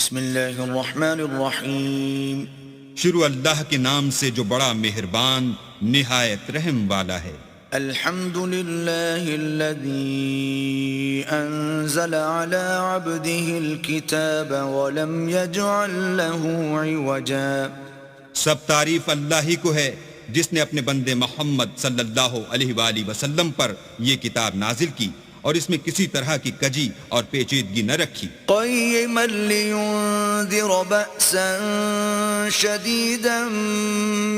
بسم اللہ الرحمن الرحیم. شروع اللہ کے نام سے جو بڑا مہربان نہایت رحم والا ہے. الحمد للہ الذی انزل على عبده الكتاب ولم يجعل له عوجا. سب تعریف اللہ ہی کو ہے جس نے اپنے بندے محمد صلی اللہ علیہ وآلہ وسلم پر یہ کتاب نازل کی اور اس میں کسی طرح کی کجی اور پیچیدگی نہ رکھی. قیما لینذر بأسا شدیدا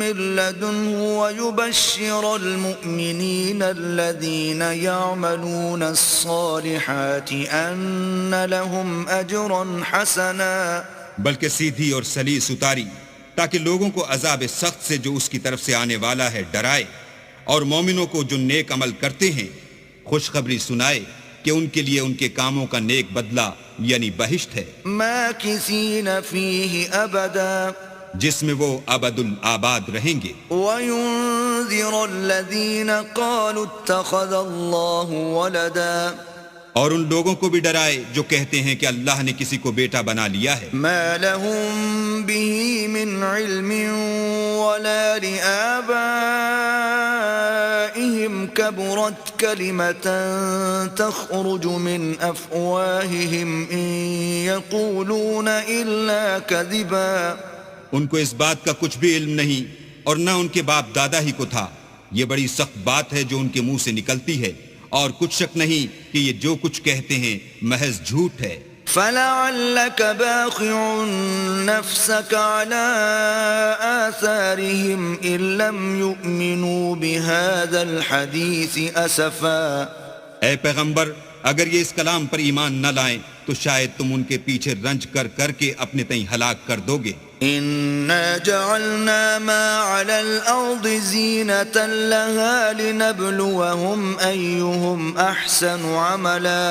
من لدنه ویبشر المؤمنین الذین یعملون الصالحات ان لهم اجرا حسنا. بلکہ سیدھی اور سلیس اتاری تاکہ لوگوں کو عذاب سخت سے جو اس کی طرف سے آنے والا ہے ڈرائے، اور مومنوں کو جو نیک عمل کرتے ہیں خوشخبری سنائے کہ ان کے لیے ان کے کاموں کا نیک بدلہ یعنی بہشت ہے، ماکثین فیہ ابدا، جس میں وہ ابد الآباد رہیں گے. وینذر الذین قالوا اتخذ اللہ ولدا، اور ان لوگوں کو بھی ڈرائے جو کہتے ہیں کہ اللہ نے کسی کو بیٹا بنا لیا ہے. ما لهم به من علم ولا لآبائهم كبرت كلمة تخرج من أفواههم إن يقولون إلا كذبا. ان کو اس بات کا کچھ بھی علم نہیں اور نہ ان کے باپ دادا ہی کو تھا. یہ بڑی سخت بات ہے جو ان کے منہ سے نکلتی ہے، اور کچھ شک نہیں کہ یہ جو کچھ کہتے ہیں محض جھوٹ ہے. فَلَعَلَّكَ بَاخِعٌ نَفْسَكَ عَلَىٰ آثَارِهِمْ إِن لَّمْ يُؤْمِنُوا بِهَذَا الْحَدِيثِ أَسَفًا. اے پیغمبر، اگر یہ اس کلام پر ایمان نہ لائیں تو شاید تم ان کے پیچھے رنج کر کر کے اپنے تئیں ہلاک کر دو گے. إِنَّا جَعَلْنَا مَا عَلَى الْأَرْضِ زِينَةً لَهَا لِنَبْلُوَهُمْ أَيُّهُمْ أَحْسَنُ عَمَلًا.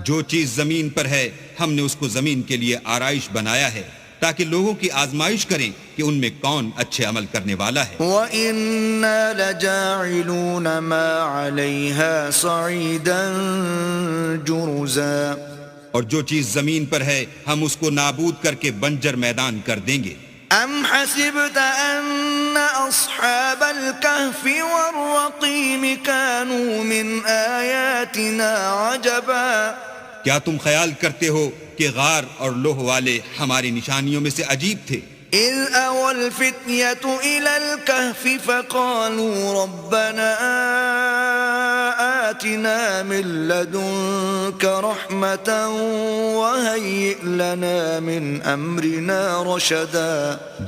جو چیز زمین پر ہے ہم نے اس کو زمین کے لیے آرائش بنایا ہے تاکہ لوگوں کی آزمائش کریں کہ ان میں کون اچھے عمل کرنے والا ہے. وَإِنَّا لَجَاعِلُونَ مَا عَلَيْهَا صَعِيدًا جُرُزًا. اور جو چیز زمین پر ہے ہم اس کو نابود کر کے بنجر میدان کر دیں گے. أَمْ حَسِبْتَ أَنَّ أَصْحَابَ الْكَهْفِ وَالرَّقِيمِ كَانُوا مِنْ آيَاتِنَا عَجَبًا. کیا تم خیال کرتے ہو کہ غار اور لوح والے ہماری نشانیوں میں سے عجیب تھے؟ إِذْ أَوَى الْفِتْيَةُ إِلَى الْكَهْفِ فَقَالُوا رَبَّنَا آتِنَا مِن لَّدُنكَ رَحْمَةً وَهَيِّئْ لَنَا مِنْ أَمْرِنَا رَشَدًا.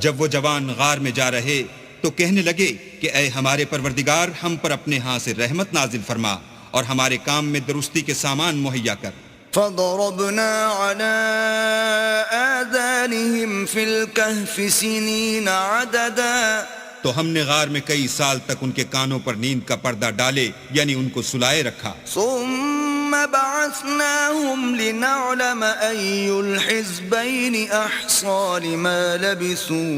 جب وہ جوان غار میں جا رہے تو کہنے لگے کہ اے ہمارے پروردگار، ہم پر اپنے ہاں سے رحمت نازل فرما اور ہمارے کام میں درستی کے سامان مہیا کر. فَضَرَبْنَا عَلَىٰ آذَانِهِمْ فِي الْكَهْفِ سِنِينَ عَدَدًا. تو ہم نے غار میں کئی سال تک ان کے کانوں پر نیند کا پردہ ڈالے یعنی ان کو سلائے رکھا. ثُمَّ بَعَثْنَاهُمْ لِنَعْلَمَ أَيُّ الْحِزْبَيْنِ أَحْصَىٰ لِمَا لَبِثُوا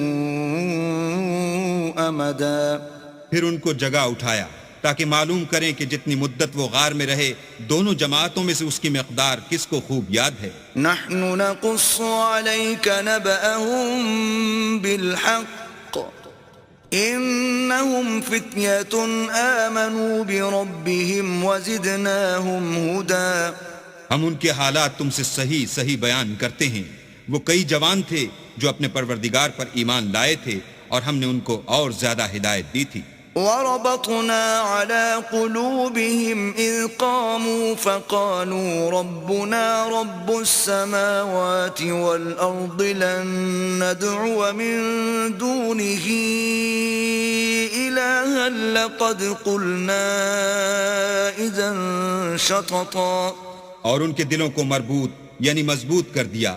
أَمَدًا. پھر ان کو جگہ اٹھایا تاکہ معلوم کریں کہ جتنی مدت وہ غار میں رہے دونوں جماعتوں میں سے اس کی مقدار کس کو خوب یاد ہے. نحن نقص عليك نبأهم بالحق إنهم فتية آمنوا بربهم وزدناهم هدى. ہم ان کے حالات تم سے صحیح صحیح بیان کرتے ہیں. وہ کئی جوان تھے جو اپنے پروردگار پر ایمان لائے تھے اور ہم نے ان کو اور زیادہ ہدایت دی تھی. وربطنا على قلوبهم إذ قاموا فقالوا ربنا رب السماوات والأرض لن ندعو من دونه إلها لقد قلنا إذا شططا. اور ان کے دلوں کو مربوط یعنی مضبوط کر دیا.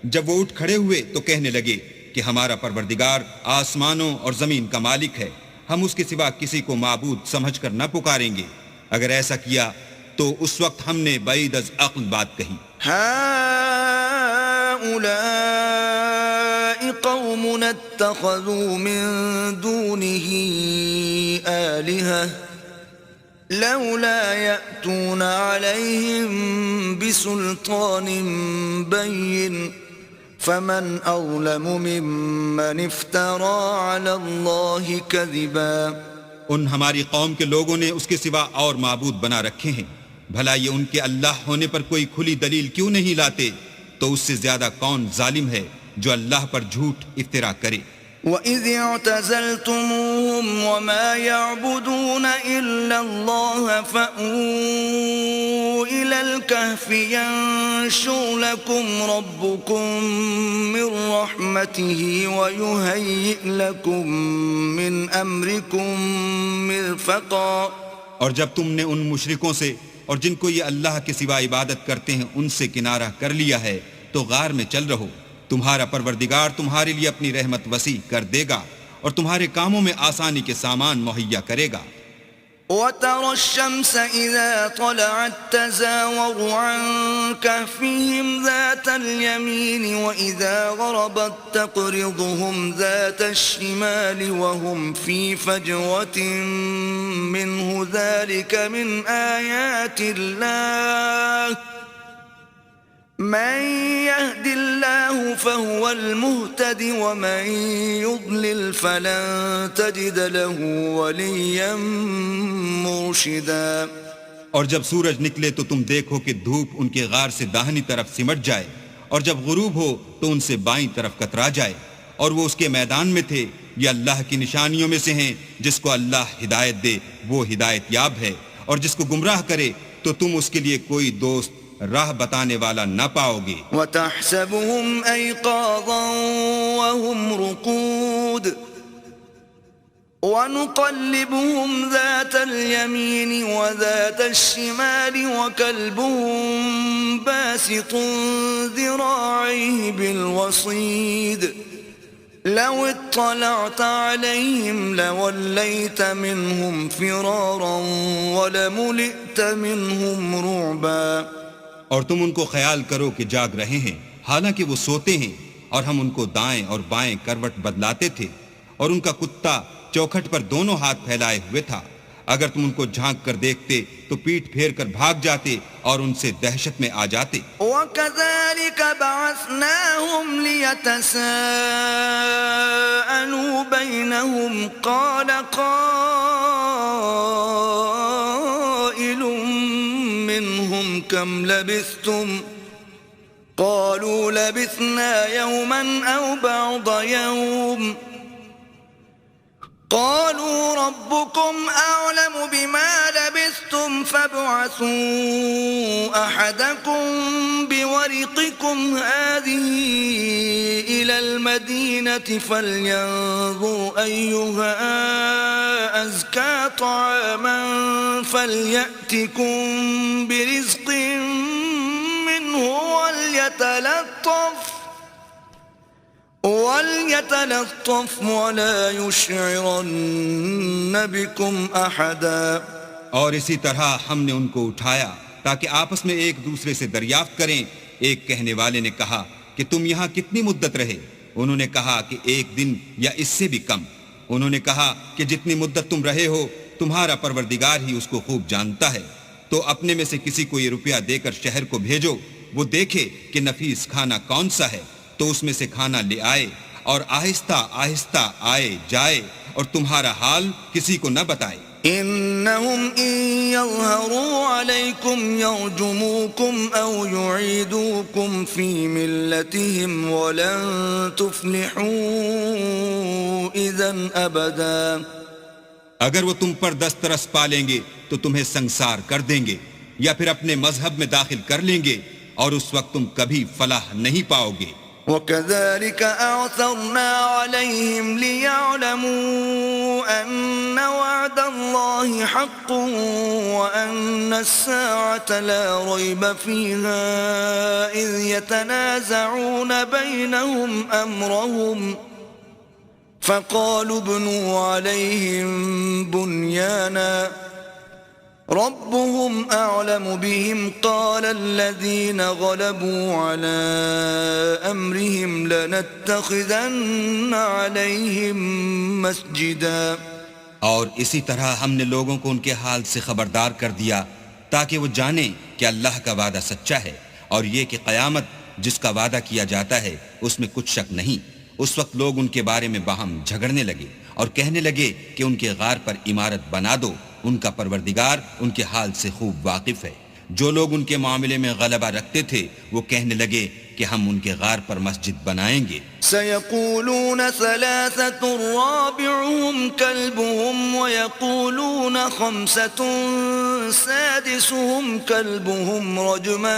جب وہ اٹھ کھڑے ہوئے تو کہنے لگے کہ ہمارا پروردگار آسمانوں اور زمین کا مالک ہے، ہم اس کے سوا کسی کو معبود سمجھ کر نہ پکاریں گے. اگر ایسا کیا تو اس وقت ہم نے بعید از عقل بات کہی. هؤلاء قوم اتخذوا من دونه آلهة لولا يأتون عليهم بسلطان بين فمن أظلم ممن افترى على الله كذبا ان ہماری قوم کے لوگوں نے اس کے سوا اور معبود بنا رکھے ہیں، بھلا یہ ان کے اللہ ہونے پر کوئی کھلی دلیل کیوں نہیں لاتے؟ تو اس سے زیادہ کون ظالم ہے جو اللہ پر جھوٹ افترا کرے؟ وَإِذِ اعْتَزَلْتُمُوهُمْ وَمَا يَعْبُدُونَ إِلَّا اللَّهَ فَأْوُوا إِلَى الْكَهْفِ يَنشُرْ لَكُمْ رَبُّكُمْ مِنْ رَحْمَتِهِ وَيُهَيِّئْ لَكُمْ مِنْ أَمْرِكُمْ مِرْفَقًا۔ اور جب تم نے ان مشرکوں سے اور جن کو یہ اللہ کے سوا عبادت کرتے ہیں ان سے کنارہ کر لیا ہے تو غار میں چل رہو، تمہارا پروردگار تمہارے لیے اپنی رحمت وسیع کر دے گا اور تمہارے کاموں میں آسانی کے سامان مہیا کرے گا۔ وَتَرَى الشَّمْسَ إِذَا طَلَعَتْ تَزَاوَرُ عَنْ كَهْفِهِمْ ذَاتَ الْيَمِينِ وَإِذَا غَرَبَتْ تَقْرِضُهُمْ ذَاتَ الشِّمَالِ وَهُمْ فِي فَجْوَةٍ مِّنْهُ ذَلِكَ مِنْ آيَاتِ اللَّهِ من يهد الله فهو المهتد ومن يضلل فلن تجد له وليا مرشدا۔ اور جب سورج نکلے تو تم دیکھو کہ دھوپ ان کے غار سے داہنی طرف سمٹ جائے، اور جب غروب ہو تو ان سے بائیں طرف کترا جائے، اور وہ اس کے میدان میں تھے۔ یہ اللہ کی نشانیوں میں سے ہیں، جس کو اللہ ہدایت دے وہ ہدایت یاب ہے، اور جس کو گمراہ کرے تو تم اس کے لیے کوئی دوست راہ بتانے والا نہ پاؤ گے۔ وَتَحْسَبُهُمْ أَيْقَاظًا وَهُمْ رُقُودٌ وَنُقَلِّبُهُمْ ذَاتَ الْيَمِينِ وَذَاتَ الشِّمَالِ وَكَلْبُهُمْ بَاسِطٌ ذِرَاعَيْهِ بِالْوَصِيدِ لَوِ اطَّلَعْتَ عَلَيْهِمْ لَوَلَّيْتَ مِنْهُمْ فِرَارًا وَلَمُلِئْتَ مِنْهُمْ رُعْبًا۔ اور تم ان کو خیال کرو کہ جاگ رہے ہیں حالانکہ وہ سوتے ہیں، اور ہم ان کو دائیں اور بائیں کروٹ بدلاتے تھے، اور ان کا کتا چوکھٹ پر دونوں ہاتھ پھیلائے ہوئے تھا۔ اگر تم ان کو جھانک کر دیکھتے تو پیٹ پھیر کر بھاگ جاتے اور ان سے دہشت میں آ جاتے۔ وَكَذَلِكَ بَعَثْنَاهُمْ لِيَتَسَاءَلُوا بَيْنَهُمْ قَالَ قَائِلٌ مِّنْهُمْ كَمْ لَبِثْتُمْ قَالُوا لَبِثْنَا يَوْمًا أَوْ بَعْضَ يَوْمٍ قالوا ربكم أعلم بما لبثتم فابعثوا أحدكم بورقكم هذه إلى المدينة فلينظر أيها أزكى طعاما فليأتكم برزق منه وَلْيَتَلَطَّفْ وَلَا يُشْعِرَنَّ بِكُمْ أَحَدًا۔ اور اسی طرح ہم نے ان کو اٹھایا تاکہ آپس میں ایک دوسرے سے دریافت کریں۔ ایک کہنے والے نے کہا کہ تم یہاں کتنی مدت رہے؟ انہوں نے کہا کہ 1 دن یا اس سے بھی کم۔ انہوں نے کہا کہ جتنی مدت تم رہے ہو تمہارا پروردگار ہی اس کو خوب جانتا ہے، تو اپنے میں سے کسی کو یہ روپیہ دے کر شہر کو بھیجو، وہ دیکھے کہ نفیس کھانا کون سا ہے تو اس میں سے کھانا لے آئے، اور آہستہ آہستہ آئے جائے اور تمہارا حال کسی کو نہ بتائے۔ إنهم إن يظهروا عليكم يرجموكم أو يعيدوكم في ملتهم ولن تفلحوا إذن أبدا۔ اگر وہ تم پر دسترس پالیں گے تو تمہیں سنسار کر دیں گے یا پھر اپنے مذہب میں داخل کر لیں گے، اور اس وقت تم کبھی فلاح نہیں پاؤ گے۔ وَكَذَلِكَ أَعْثَرْنَا عَلَيْهِمْ لِيَعْلَمُوا أَنَّ وَعْدَ اللَّهِ حَقٌّ وَأَنَّ السَّاعَةَ لَا رَيْبَ فِيهَا إِذْ يَتَنَازَعُونَ بَيْنَهُمْ أَمْرَهُمْ فَقَالُوا ابْنُوا عَلَيْهِمْ بُنْيَانًا ربهم أعلم بهم قال الذين غلبوا على أمرهم لنتخذن عليهم مسجدا۔ اور اسی طرح ہم نے لوگوں کو ان کے حال سے خبردار کر دیا تاکہ وہ جانیں کہ اللہ کا وعدہ سچا ہے، اور یہ کہ قیامت جس کا وعدہ کیا جاتا ہے اس میں کچھ شک نہیں۔ اس وقت لوگ ان کے بارے میں باہم جھگڑنے لگے اور کہنے لگے کہ ان کے غار پر عمارت بنا دو، ان کا پروردگار ان کے حال سے خوب واقف ہے۔ جو لوگ ان کے معاملے میں غلبہ رکھتے تھے وہ کہنے لگے کہ ہم ان کے غار پر مسجد بنائیں گے۔ سيقولون ثلاثة رابعهم كلبهم ويقولون خمسة سادسهم كلبهم رجما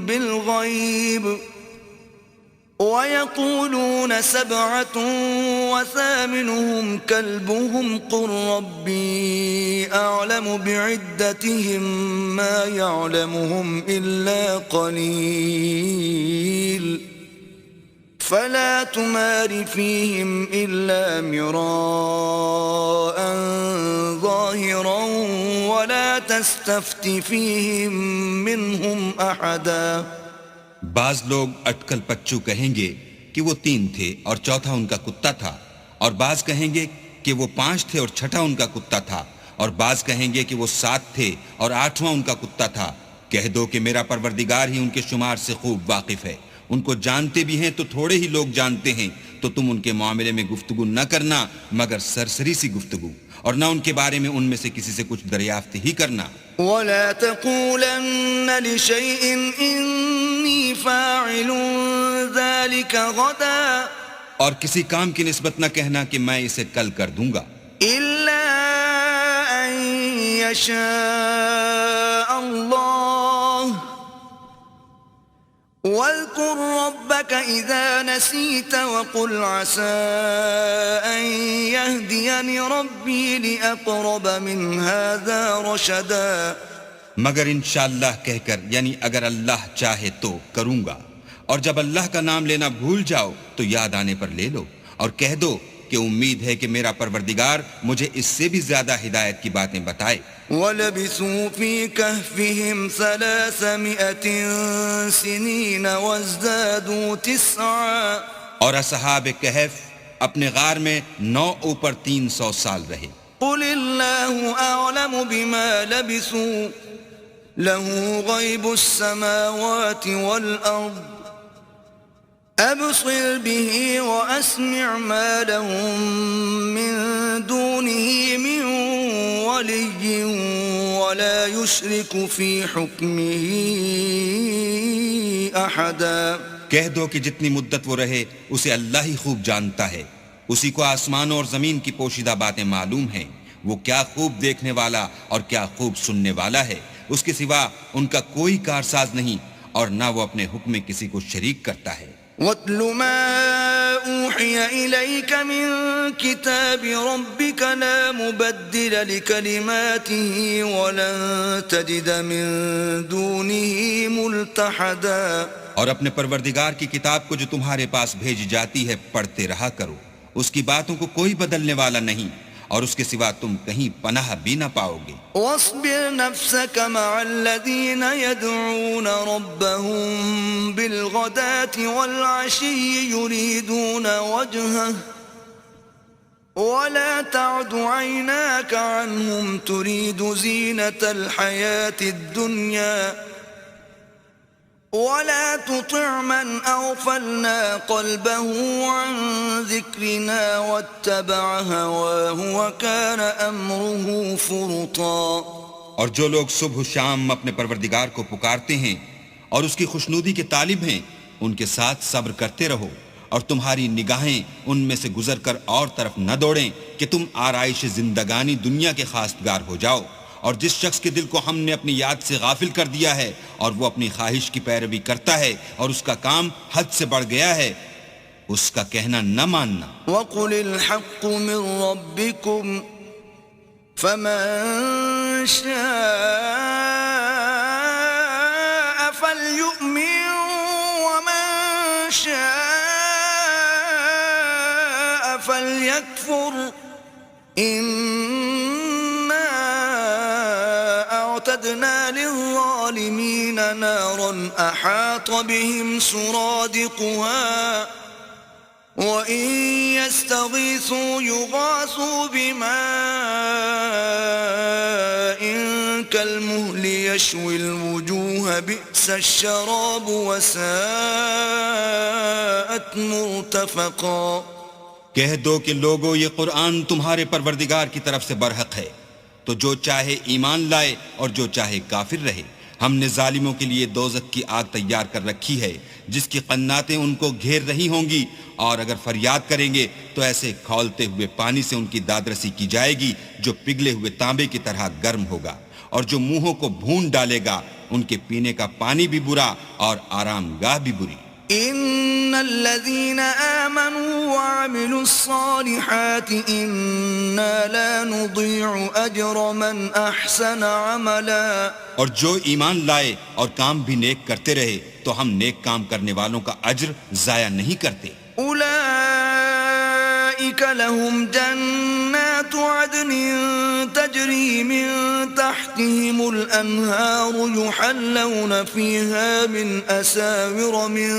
بالغيب ويقولون 7 وثامنهم كلبهم قل ربي أعلم بعدتهم ما يعلمهم إلا قليل فلا تمار فيهم إلا مراء ظاهرا ولا تستفت فيهم منهم أحدا۔ بعض لوگ اٹکل پچو کہیں گے کہ وہ 3 تھے اور چوتھا ان کا کتا تھا، اور بعض کہیں گے کہ وہ 5 تھے اور چھٹا ان کا کتا تھا، اور بعض کہیں گے کہ وہ 7 تھے اور 8واں ان کا کتا تھا۔ کہہ دو کہ میرا پروردگار ہی ان کے شمار سے خوب واقف ہے۔ ان کو جانتے بھی ہیں تو تھوڑے ہی لوگ جانتے ہیں، تو تم ان کے معاملے میں گفتگو نہ کرنا مگر سرسری سی گفتگو، اور نہ ان کے بارے میں ان میں سے کسی سے کچھ دریافت ہی کرنا۔ ولا تقولن لشيء إني فاعل ذلك غدا، اور کسی کام کی نسبت نہ کہنا کہ میں اسے کل کر دوں گا، إلا أن يشاء الله، واذكر ربك إذا نسيت وقل عسى أن يهديني ربي لأقرب من هذا رشدا۔ مگر انشاءاللہ کہہ کر، یعنی اگر اللہ چاہے تو کروں گا، اور جب اللہ کا نام لینا بھول جاؤ تو یاد آنے پر لے لو، اور کہہ دو کہ امید ہے کہ میرا پروردگار مجھے اس سے بھی زیادہ ہدایت کی باتیں بتائے۔ وَلَبِثُوا فِي كَهْفِهِمْ 300 سِنِينَ وَازْدَادُوا 9۔ اور اصحاب کہف اپنے غار میں 9 اوپر 300 سال رہے۔ قُلِ اللَّهُ أَعْلَمُ بِمَا لَبِثُوا لَهُ غَيْبُ السَّمَاوَاتِ وَالْأَرْضِ أَبْصِرْ بِهِ وَأَسْمِعْ مَا لَهُم مِّن دُونِهِ مِن وَلِيٍّ وَلَا يُشْرِكُ فِي حُكْمِهِ أَحَدًا۔ کہہ دو کہ جتنی مدت وہ رہے اسے اللہ ہی خوب جانتا ہے، اسی کو آسمانوں اور زمین کی پوشیدہ باتیں معلوم ہیں، وہ کیا خوب دیکھنے والا اور کیا خوب سننے والا ہے، اس کے سوا ان کا کوئی کارساز نہیں، اور نہ وہ اپنے حکم میں کسی کو شریک کرتا ہے۔ وَاتْلُ مَا أُوحِيَ إِلَيْكَ مِن كِتَابِ رَبِّكَ لَا مُبَدِّلَ لِكَلِمَاتِهِ وَلَن تَجِدَ مِن دُونِهِ مُلْتَحَدًا۔ اور اپنے پروردگار کی کتاب کو جو تمہارے پاس بھیجی جاتی ہے پڑھتے رہا کرو، اس کی باتوں کو کوئی بدلنے والا نہیں، اور اس کے سوا تم کہیں پناہ بھی نہ پاؤ گے۔ واصبر نفسك مع الذين يدعون ربهم بالغداة والعشي يريدون وجهه ولا تعد عيناك عنهم تريد زينة الحياة الدنيا ولا تطع من أغفلنا قلبه عن ذكرنا واتبع هواه وكان أمره فرطا۔ اور جو لوگ صبح و شام اپنے پروردگار کو پکارتے ہیں اور اس کی خوشنودی کے طالب ہیں، ان کے ساتھ صبر کرتے رہو، اور تمہاری نگاہیں ان میں سے گزر کر اور طرف نہ دوڑیں کہ تم آرائش زندگانی دنیا کے خواستگار ہو جاؤ۔ اور جس شخص کے دل کو ہم نے اپنی یاد سے غافل کر دیا ہے اور وہ اپنی خواہش کی پیروی کرتا ہے اور اس کا کام حد سے بڑھ گیا ہے، اس کا کہنا نہ ماننا۔ وَقُلِ الْحَقُّ مِن رَّبِّكُمْ فَمَن شَاءَ فَلْيُؤْمِن وَمَن شَاءَ فَلْيَكْفُرْ أعتدنا للظالمين نارا أحاط بهم سرادقها وإن يستغيثوا يغاثوا بماء كالمهل يشوي الوجوه بئس الشراب وساءت مرتفقا. کہہ دو کہ لوگو یہ قرآن تمہارے پروردگار کی طرف سے برحق ہے، تو جو چاہے ایمان لائے اور جو چاہے کافر رہے. ہم نے ظالموں کے لیے دوزخ کی آگ تیار کر رکھی ہے جس کی قناتیں ان کو گھیر رہی ہوں گی، اور اگر فریاد کریں گے تو ایسے کھولتے ہوئے پانی سے ان کی دادرسی کی جائے گی جو پگھلے ہوئے تانبے کی طرح گرم ہوگا، اور جو منہوں کو بھون ڈالے گا ان کے پینے کا پانی بھی برا اور آرام گاہ بھی بری. ان الذين آمنوا وعملوا الصالحات انا لا نضيع اجر من احسن عملا. اور جو ایمان لائے اور کام بھی نیک کرتے رہے تو ہم نیک کام کرنے والوں کا اجر ضائع نہیں کرتے. اولئك لهم جنات عدن تجري من تحتهم الانهار يحلون فيها من اساور من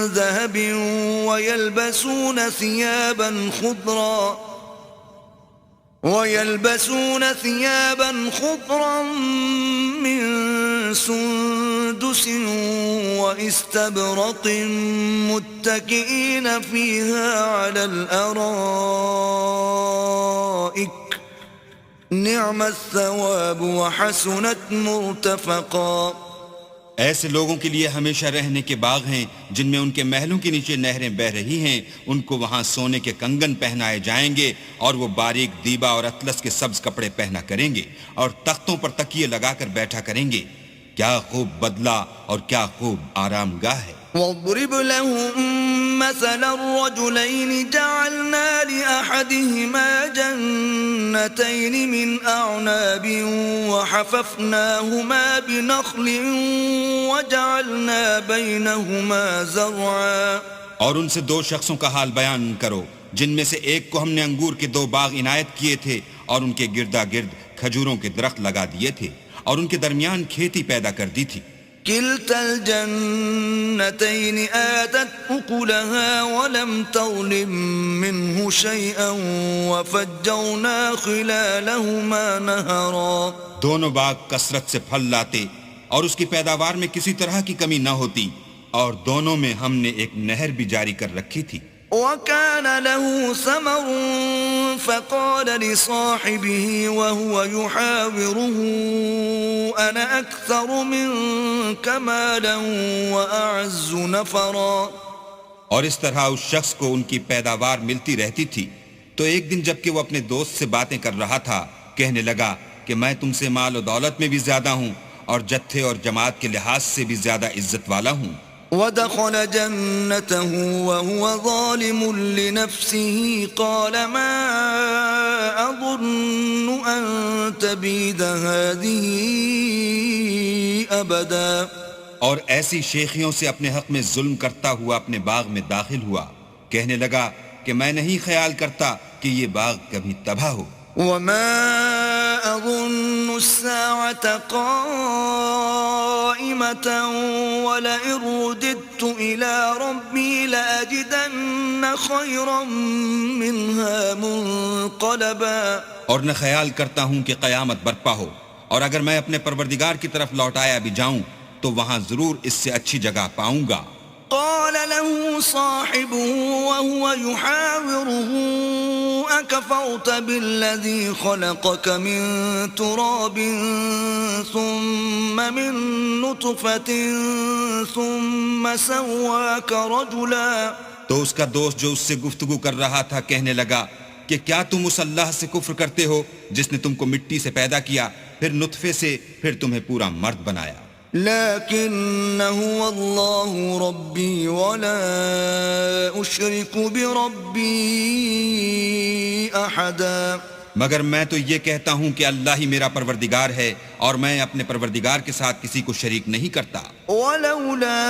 ذهب ويلبسون ثيابا خضرا من سندس واستبرق متكئين فيها على الارائك نعم الثواب وحسنت مرتفقا. ایسے لوگوں کے لیے ہمیشہ رہنے کے باغ ہیں جن میں ان کے محلوں کے نیچے نہریں بہہ رہی ہیں. ان کو وہاں سونے کے کنگن پہنائے جائیں گے اور وہ باریک دیبا اور اطلس کے سبز کپڑے پہنا کریں گے اور تختوں پر تکیے لگا کر بیٹھا کریں گے. کیا خوب بدلہ اور کیا خوب آرام گاہ ہے. واضرب لهم مثلا الرجلين جعلنا لأحدهما جنتين من أعناب وحففناهما بنخل وجعلنا بينهما زرعا. اور ان سے دو شخصوں کا حال بیان کرو جن میں سے ایک کو ہم نے انگور کے 2 باغ عنایت کیے تھے اور ان کے گردا گرد کھجوروں کے درخت لگا دیے تھے اور ان کے درمیان کھیتی پیدا کر دی تھی. كلتا الجنتين آتت أكلها ولم تظلم منه شيئا وفجرنا خلالهما نهرا. دونوں باغ کثرت سے پھل لاتے اور اس کی پیداوار میں کسی طرح کی کمی نہ ہوتی، اور دونوں میں ہم نے ایک نہر بھی جاری کر رکھی تھی. وكان له ثمر فقال لصاحبه وهو يحاوره أنا أكثر منك مالا وأعز نفرا. اور اس طرح اس شخص کو ان کی پیداوار ملتی رہتی تھی، تو ایک دن جب کہ وہ اپنے دوست سے باتیں کر رہا تھا کہنے لگا کہ میں تم سے مال و دولت میں بھی زیادہ ہوں اور جتھے اور جماعت کے لحاظ سے بھی زیادہ عزت والا ہوں. ودخل جنته وهو ظالم لنفسه قال ما أظن أن تبيد هذه أبدا. اور ایسی شیخیوں سے اپنے حق میں ظلم کرتا ہوا اپنے باغ میں داخل ہوا، کہنے لگا کہ میں نہیں خیال کرتا کہ یہ باغ کبھی تباہ ہو. وما أظن الساعة قائمة ولئن رددت إلى ربي لأجدن خيرا منها منقلبا. اور نہ خیال کرتا ہوں کہ قیامت برپا ہو، اور اگر میں اپنے پروردگار کی طرف لوٹایا بھی جاؤں تو وہاں ضرور اس سے اچھی جگہ پاؤں گا. قال له صاحبه وهو يحاوره أكفرت بالذي خلقك من تراب ثم من نطفة ثم سواك رجلا. تو اس کا دوست جو اس سے گفتگو کر رہا تھا کہنے لگا کہ کیا تم اس اللہ سے کفر کرتے ہو جس نے تم کو مٹی سے پیدا کیا، پھر نطفے سے، پھر تمہیں پورا مرد بنایا. لكن هو الله ربي ولا أشرك بربي أحدا. مگر میں تو یہ کہتا ہوں کہ اللہ ہی میرا پروردگار ہے اور میں اپنے پروردگار کے ساتھ کسی کو شریک نہیں کرتا. ولولا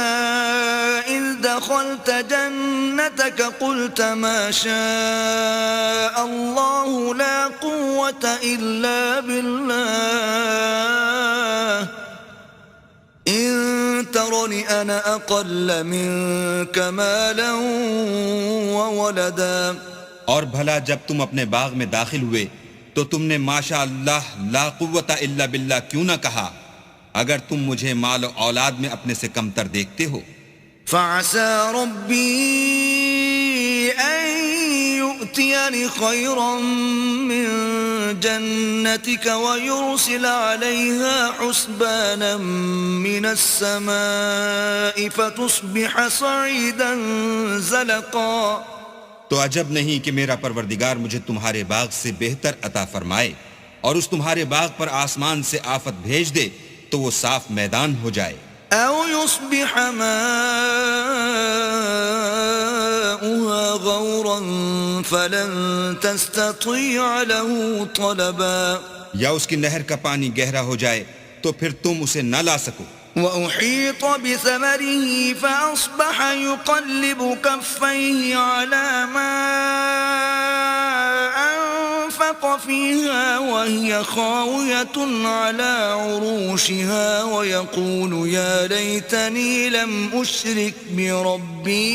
إذ دخلت جنتك قلت ما شاء الله لا قوة إلا بالله إن ترني أنا أقل منك مالا وولدا. اور بھلا جب تم اپنے باغ میں داخل ہوئے تو تم نے ماشاء اللہ لا قوت الا باللہ کیوں نہ کہا اگر تم مجھے مال و اولاد میں اپنے سے کمتر دیکھتے ہو؟ فعسى ربي أن يؤتيني خيرا من جنتك ويرسل عليها حسبانا من السماء فتصبح صعيدا زلقا. تو عجب نہیں کہ میرا پروردگار مجھے تمہارے باغ سے بہتر عطا فرمائے اور اس تمہارے باغ پر آسمان سے آفت بھیج دے تو وہ صاف میدان ہو جائے. أو يصبح ماؤها غورا فلن تستطيع له طلبا. یا اس کی نہر کا پانی گہرا ہو جائے تو پھر تم اسے نہ لا سکو. وأحيط بثمره فأصبح يقلب كفيه على ما أنفق فيها وهي خاوية على عروشها ويقول يا ليتني لم أشرك بربي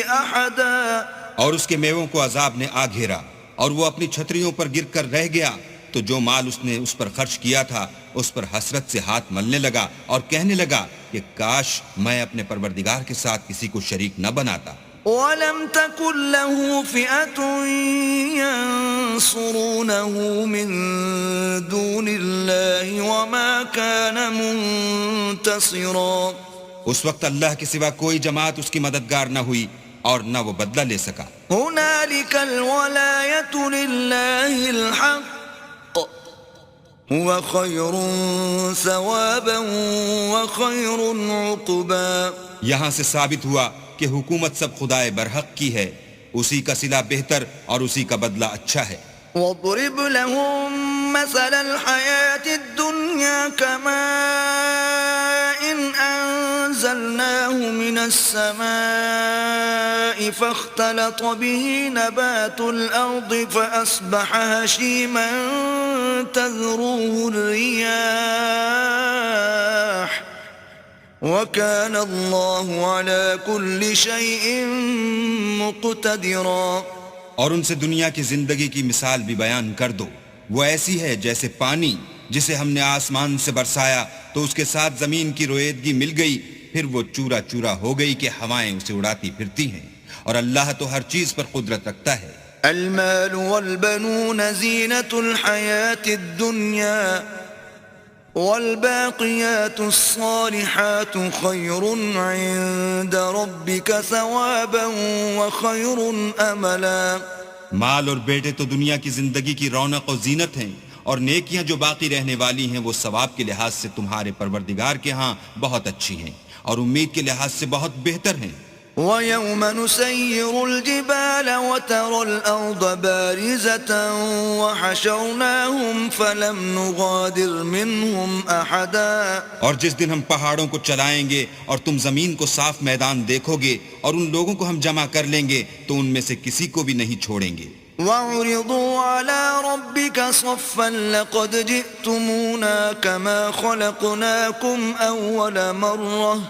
أحدا. اور اس کے میووں کو عذاب نے آ گھیرا اور وہ اپنی چھتریوں پر گر کر رہ گیا تو جو مال اس نے اس پر خرچ کیا تھا اس پر حسرت سے ہاتھ ملنے لگا اور کہنے لگا کہ کاش میں اپنے پروردگار کے ساتھ کسی کو شریک نہ بناتا. وَلَمْ تَكُنْ لَهُ فِئَةٌ يَنصُرُونَهُ مِن دُونِ اللَّهِ وَمَا كَانَ مُنتَصِرًا. اس وقت اللہ کے سوا کوئی جماعت اس کی مددگار نہ ہوئی اور نہ وہ بدلہ لے سکا. هُنَالِكَ الْوَلَایَةُ لِلَّهِ الْحَقِّ هُوَ خَيْرٌ ثَوَابًا وَخَيْرٌ عُقْبًا. یہاں سے ثابت ہوا کہ حکومت سب خدائے برحق کی ہے، اسی کا صلہ بہتر اور اسی کا بدلہ اچھا ہے. وَاضْرِبْ لَهُم مَّثَلَ الْحَيَاةِ الدُّنْيَا كَمَاءٍ أَنزَلْنَاهُ مِنَ السَّمَاءِ فَاخْتَلَطَ بِهِ نَبَاتُ الْأَرْضِ فَأَصْبَحَ هَشِيمًا تَذْرُوهُ الرِّيَاحُ وَكَانَ اللَّهُ عَلَى كُلِّ شَيْءٍ مُقْتَدِرًا. اور ان سے دنیا کی زندگی کی مثال بھی بیان کر دو. وہ ایسی ہے جیسے پانی جسے ہم نے آسمان سے برسایا تو اس کے ساتھ زمین کی رویدگی مل گئی، پھر وہ چورا چورا ہو گئی کہ ہوائیں اسے اڑاتی پھرتی ہیں، اور اللہ تو ہر چیز پر قدرت رکھتا ہے. المال والبنون زینة الحیاة الدنیا والباقیات الصالحات خیر عند ربک ثوابا وخیر املا. مال اور بیٹے تو دنیا کی زندگی کی رونق و زینت ہیں، اور نیکیاں جو باقی رہنے والی ہیں وہ ثواب کے لحاظ سے تمہارے پروردگار کے ہاں بہت اچھی ہیں اور امید کے لحاظ سے بہت بہتر ہیں. وَيَوْمَ نُسَيِّرُ الْجِبَالَ وَتَرَى الْأَرْضَ بَارِزَةً وَحَشَرْنَاهُمْ فَلَمْ نُغَادِرْ مِنْهُمْ أَحَدًا. اور جس دن ہم پہاڑوں کو چلائیں گے اور تم زمین کو صاف میدان دیکھو گے اور ان لوگوں کو ہم جمع کر لیں گے تو ان میں سے کسی کو بھی نہیں چھوڑیں گے. وَعُرِضُوا عَلَى رَبِّكَ صَفًّا لَقَدْ جِئْتُمُونَا كَمَا خَلَقْنَاكُمْ أَوَّلَ مَرَّةٍ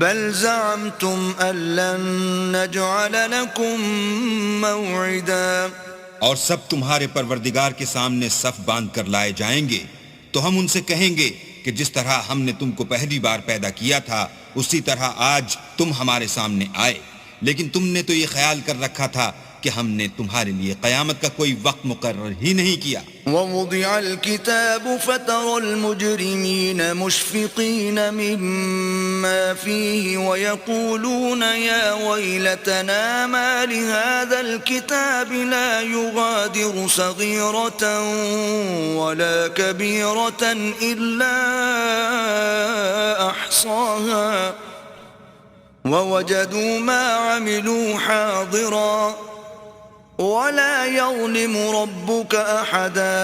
بل زعمتم أن لن نجعل لكم موعدا. اور سب تمہارے پروردگار کے سامنے صف باندھ کر لائے جائیں گے تو ہم ان سے کہیں گے کہ جس طرح ہم نے تم کو پہلی بار پیدا کیا تھا اسی طرح آج تم ہمارے سامنے آئے، لیکن تم نے تو یہ خیال کر رکھا تھا کہ ہم نے تمہارے لیے قیامت کا کوئی وقت مقرر ہی نہیں کیا. وَوُضِعَ الْكِتَابُ فَتَرَى الْمُجْرِمِينَ مُشْفِقِينَ مِمَّا فِيهِ وَيَقُولُونَ يَا وَيْلَتَنَا مَا لِهَذَا الْكِتَابِ لَا يُغَادِرُ صَغِيرَةً وَلَا كَبِيرَةً إِلَّا أَحْصَاهَا وَوَجَدُوا مَا عَمِلُوا حَاضِرًا وَلَا يَظْلِمُ رَبُّكَ أَحَدًا.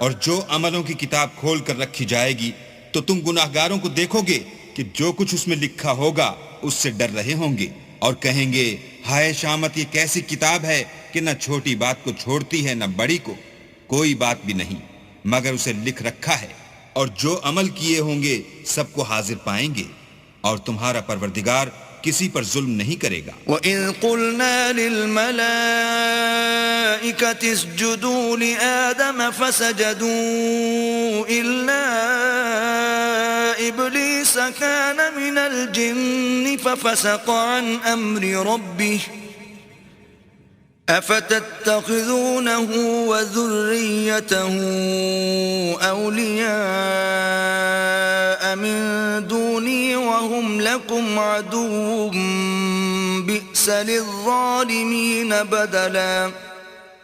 اور جو عملوں کی کتاب کھول کر رکھی جائے گی تو تم گناہگاروں کو دیکھو گے کہ جو کچھ اس میں لکھا ہوگا اس سے ڈر رہے ہوں گے اور کہیں گے ہائے شامت، یہ کیسی کتاب ہے کہ نہ چھوٹی بات کو چھوڑتی ہے نہ بڑی کو، کوئی بات بھی نہیں مگر اسے لکھ رکھا ہے، اور جو عمل کیے ہوں گے سب کو حاضر پائیں گے، اور تمہارا پروردگار کسی پر ظلم نہیں کرے گا۔ وَإِذْ قُلْنَا لِلْمَلَائِكَةِ اسْجُدُوا لِآدَمَ فَسَجَدُوا إِلَّا إِبْلِيسَ كَانَ مِنَ الْجِنِّ فَفَسَقَ عَنْ أَمْرِ رَبِّهِ أَفَتَتَّخِذُونَهُ وَذُرِّيَّتَهُ أَوْلِيَاءَ مِن دُونِي وَهُمْ لَكُمْ عَدُوٌّ بِئْسَ لِلظَّالِمِينَ بَدَلًا۔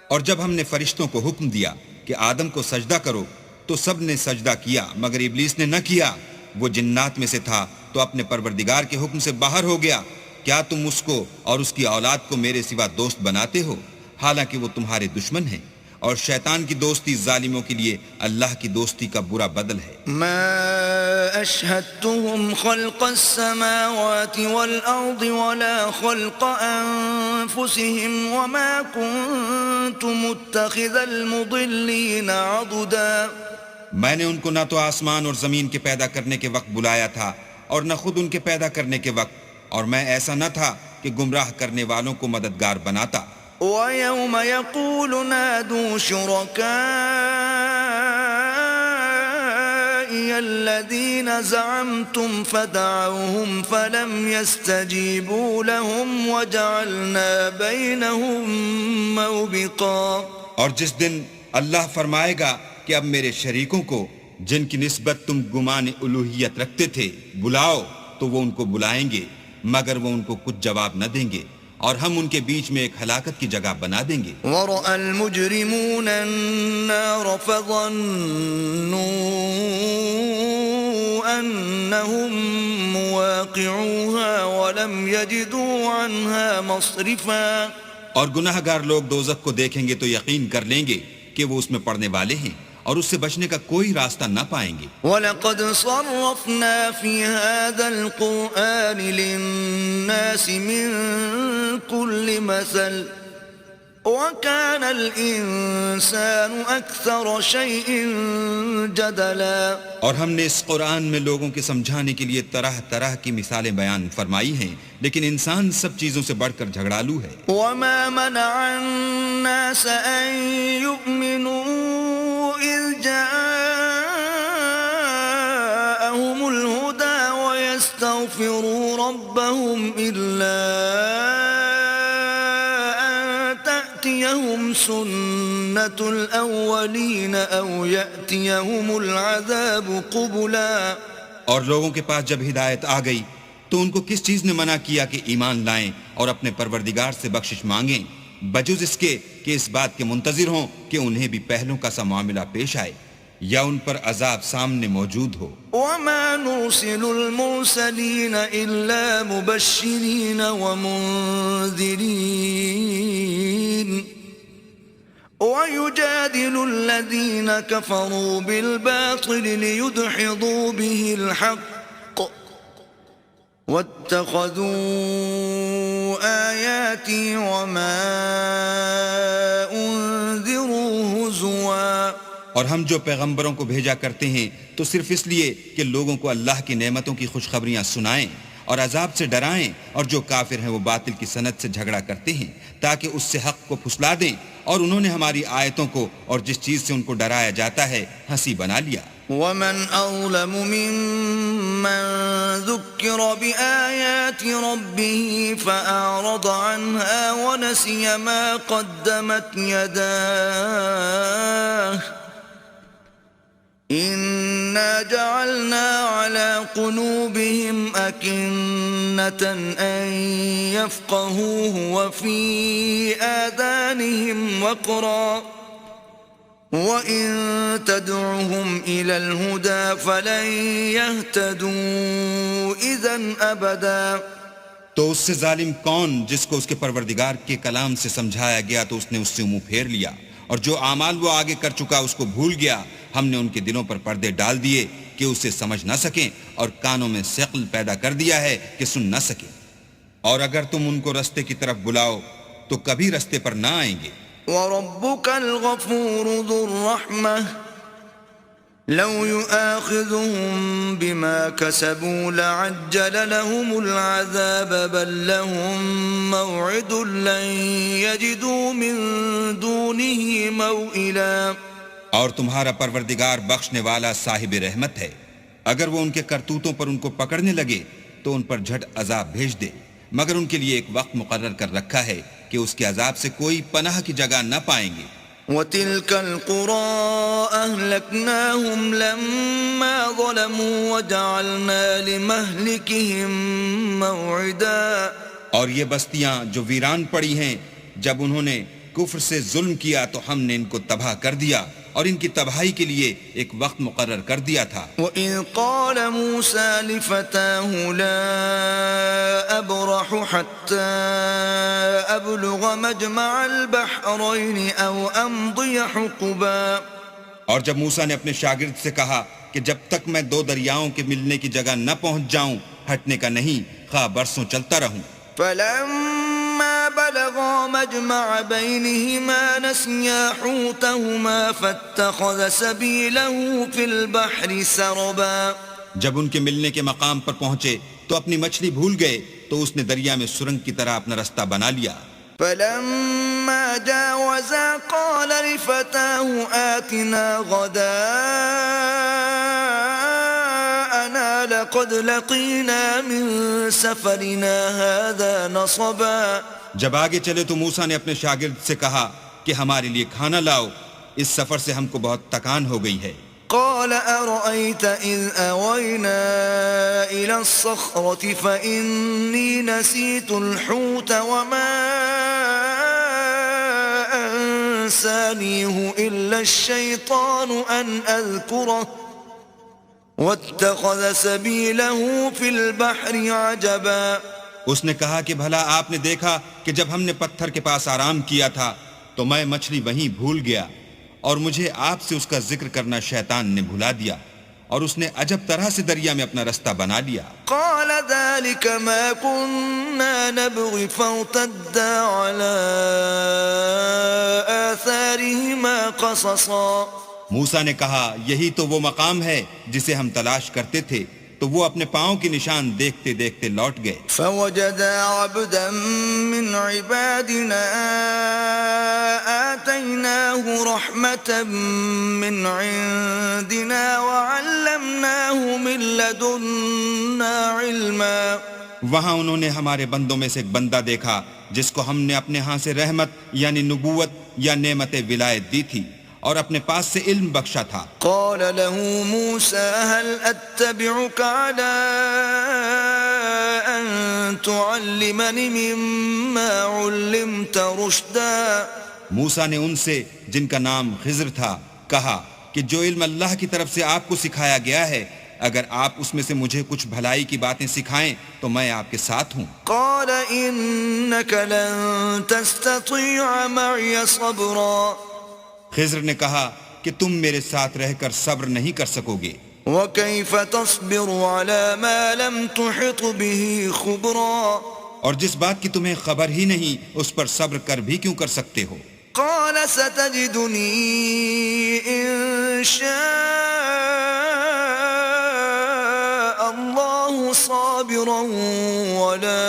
اور جب ہم نے فرشتوں کو حکم دیا کہ آدم کو سجدہ کرو تو سب نے سجدہ کیا مگر ابلیس نے نہ کیا، وہ جنات میں سے تھا تو اپنے پروردگار کے حکم سے باہر ہو گیا۔ کیا تم اس کو اور اس کی اولاد کو میرے سوا دوست بناتے ہو، حالانکہ وہ تمہارے دشمن ہیں، اور شیطان کی دوستی ظالموں کے لیے اللہ کی دوستی کا برا بدل ہے۔ ما أشهدتهم خلق السماوات والأرض ولا خلق أنفسهم وما كنت متخذ المضلين عضدا۔ میں نے ان کو نہ تو آسمان اور زمین کے پیدا کرنے کے وقت بلایا تھا اور نہ خود ان کے پیدا کرنے کے وقت، اور میں ایسا نہ تھا کہ گمراہ کرنے والوں کو مددگار بناتا۔ وَيَوْمَ يَقُولُ نَادُوا شُرَكَائِيَ الَّذِينَ زَعَمْتُمْ فَدَعَوْهُمْ فَلَمْ يَسْتَجِيبُوا لَهُمْ وَجَعَلْنَا بَيْنَهُمْ مَوْبِقًا۔ اور جس دن اللہ فرمائے گا کہ اب میرے شریکوں کو جن کی نسبت تم گمان الوہیت رکھتے تھے بلاؤ، تو وہ ان کو بلائیں گے مگر وہ ان کو کچھ جواب نہ دیں گے، اور ہم ان کے بیچ میں ایک ہلاکت کی جگہ بنا دیں گے۔ وَرَأَى الْمُجْرِمُونَ النَّارَ فَظَنُّوا أَنَّهُمْ مُوَاقِعُوهَا وَلَمْ يَجِدُوا عَنْهَا مَصْرِفًا۔ اور گناہ گار لوگ دوزخ کو دیکھیں گے تو یقین کر لیں گے کہ وہ اس میں پڑنے والے ہیں اور اس سے بچنے کا کوئی راستہ نہ پائیں گے۔ وَلَقَدْ صَرَّفْنَا فِي هَذَا الْقُرْآنِ لِلنَّاسِ مِنْ كُلِّ مَثَلٍ وَكَانَ الْإِنسَانُ أَكْثَرَ شَيْءٍ جَدَلًا۔ اور ہم نے اس قرآن میں لوگوں کے سمجھانے کے لیے طرح طرح کی مثالیں بیان فرمائی ہیں، لیکن انسان سب چیزوں سے بڑھ کر جھگڑالو ہے۔ وَمَا مَنَعَ النَّاسَ أَن يُؤْمِنُوا إِذْ جَاءَهُمُ الْهُدَى وَيَسْتَغْفِرُوا رَبَّهُمْ إِلَّا أَن تَأْتِيَهُمْ سُنَّةُ الْأَوَّلِينَ أَوْ يَأْتِيَهُمُ الْعَذَابُ قُبُلًا۔ اور لوگوں کے پاس جب ہدایت آ گئی تو ان کو کس چیز نے منع کیا کہ ایمان لائیں اور اپنے پروردگار سے بخشش مانگیں، بجز اس کے کہ اس بات کے منتظر ہوں کہ انہیں بھی پہلوں کا سا معاملہ پیش آئے یا ان پر عذاب سامنے موجود ہو۔ وَمَا نُرْسِلُ الْمُرْسَلِينَ إِلَّا مُبَشِّرِينَ وَمُنذِرِينَ وَيُجَادِلُ الَّذِينَ كَفَرُوا بِالْبَاطِلِ لِيُدْحِضُوا بِهِ الْحَقَّ وَاتَّخَذُوا آيَاتِي وَمَا أُنذِرُوا هُزُوًا۔ اور ہم جو پیغمبروں کو بھیجا کرتے ہیں تو صرف اس لیے کہ لوگوں کو اللہ کی نعمتوں کی خوشخبریاں سنائیں اور عذاب سے ڈرائیں، اور جو کافر ہیں وہ باطل کی سند سے جھگڑا کرتے ہیں تاکہ اس سے حق کو پھسلا دیں، اور انہوں نے ہماری آیتوں کو اور جس چیز سے ان کو ڈرایا جاتا ہے ہنسی بنا لیا۔ وَمَنْ أَظْلَمُ مِمَّنْ ذُكِّرَ بِآيَاتِ رَبِّهِ فَأَعْرَضَ عَنْهَا وَنَسِيَ مَا قَدَّمَتْ يَدَاهُ إِنَّا جَعَلْنَا عَلَى قُلُوبِهِمْ أَكِنَّةً أَن يَفْقَهُوهُ وَفِي آذَانِهِمْ وَقْرًا وَإِن تَدْعُهُمْ إِلَى الْهُدَى فَلَن يَهْتَدُوا إِذًا أَبَدًا۔ تو اس سے ظالم کون جس کو اس کے پروردگار کے کلام سے سمجھایا گیا تو اس نے اس سے منہ پھیر لیا، اور جو اعمال وہ آگے کر چکا اس کو بھول گیا۔ ہم نے ان کے دلوں پر پردے ڈال دیے کہ اسے سمجھ نہ سکیں، اور کانوں میں ثقل پیدا کر دیا ہے کہ سن نہ سکیں، اور اگر تم ان کو رستے کی طرف بلاؤ تو کبھی رستے پر نہ آئیں گے۔ وَرَبُّكَ الْغَفُورُ ذُو الرَّحْمَةِ لو يؤاخذهم بما كسبوا لعجل لهم العذاب بل لهم موعد لن يجدوا من دونه موئلا. اور تمہارا پروردگار بخشنے والا صاحب رحمت ہے، اگر وہ ان کے کرتوتوں پر ان کو پکڑنے لگے تو ان پر جھٹ عذاب بھیج دے، مگر ان کے لیے ایک وقت مقرر کر رکھا ہے کہ اس کے عذاب سے کوئی پناہ کی جگہ نہ پائیں گے. وَتِلْكَ الْقُرَىٰ أَهْلَكْنَاهُمْ لَمَّا ظَلَمُوا وَجَعَلْنَا لِمَهْلِكِهِمْ مَوْعِدًا. اور یہ بستیاں جو ویران پڑی ہیں، جب انہوں نے کفر سے ظلم کیا تو ہم نے ان کو تباہ کر دیا اور ان کی تباہی کے لیے ایک وقت مقرر کر دیا تھا. وَإِذْ قَالَ مُوسَىٰ لِفَتَاهُ لَا أَبْرَحُ حَتَّىٰ أَبْلُغَ مَجْمَعَ الْبَحْرَيْنِ أَوْ أَمْضِيَ حُقُبًا. اور جب موسیٰ نے اپنے شاگرد سے کہا کہ جب تک میں دو دریاؤں کے ملنے کی جگہ نہ پہنچ جاؤں ہٹنے کا نہیں، خواہ برسوں چلتا رہوں. فَلَمَّا بَلَغَا مَجْمَعَ بَيْنِهِمَا نَسِيَا حُوتَهُمَا فَاتَّخَذَ سَبِيلَهُ فِي الْبَحْرِ سَرَبًا. جب ان کے ملنے کے مقام پر پہنچے تو اپنی مچھلی بھول گئے تو اس نے دریا میں سرنگ کی طرح اپنا رستہ بنا لیا. فَلَمَّا جَاوَزَا قَالَ لِفَتَاهُ آتِنَا غَدَاءَنَا لَقَدْ لَقِينَا مِن سَفَرِنَا هَذَا نَصَبًا. جب آگے چلے تو موسیٰ نے اپنے شاگرد سے کہا کہ ہمارے لیے کھانا لاؤ، اس سفر سے ہم کو بہت تکان ہو گئی ہے. قال أرأيت إذ أوينا إلى الصخرة فإني نسيت الحوت وما أنسانيه إلا الشيطان أن أذكره واتخذ سبيله في البحر عجبا. اس نے کہا کہ بھلا آپ نے دیکھا کہ جب ہم نے پتھر کے پاس آرام کیا تھا تو میں مچھلی وہیں بھول گیا اور مجھے آپ سے اس کا ذکر کرنا شیطان نے بھلا دیا اور اس نے عجب طرح سے دریا میں اپنا رستہ بنا لیا. قال ذلك ما كنا نبغي فارتدا على آثارهما قصصا. موسیٰ نے کہا یہی تو وہ مقام ہے جسے ہم تلاش کرتے تھے، تو وہ اپنے پاؤں کی نشان دیکھتے دیکھتے لوٹ گئے. فوجدا عبدا من عبادنا آتيناه رحمة من عندنا وعلمناه من لدنا علما. وہاں انہوں نے ہمارے بندوں میں سے ایک بندہ دیکھا جس کو ہم نے اپنے ہاں سے رحمت یعنی نبوت یا نعمت ولایت دی تھی اور اپنے پاس سے علم بخشا تھا. قال له موسى هل أتبعك على أن تعلمني مما علمت رشدا. موسیٰ نے ان سے جن کا نام خضر تھا کہا کہ جو علم اللہ کی طرف سے آپ کو سکھایا گیا ہے اگر آپ اس میں سے مجھے کچھ بھلائی کی باتیں سکھائیں تو میں آپ کے ساتھ ہوں. قال إنك لن تستطيع معي صبرا. خضر نے کہا کہ تم میرے ساتھ رہ کر صبر نہیں کر سکو گے. وكيف تصبر على ما لم تحط به خبرا. اور جس بات کی تمہیں خبر ہی نہیں اس پر صبر کر بھی کیوں کر سکتے ہو. قال ستجدني إن شاء الله صابرا ولا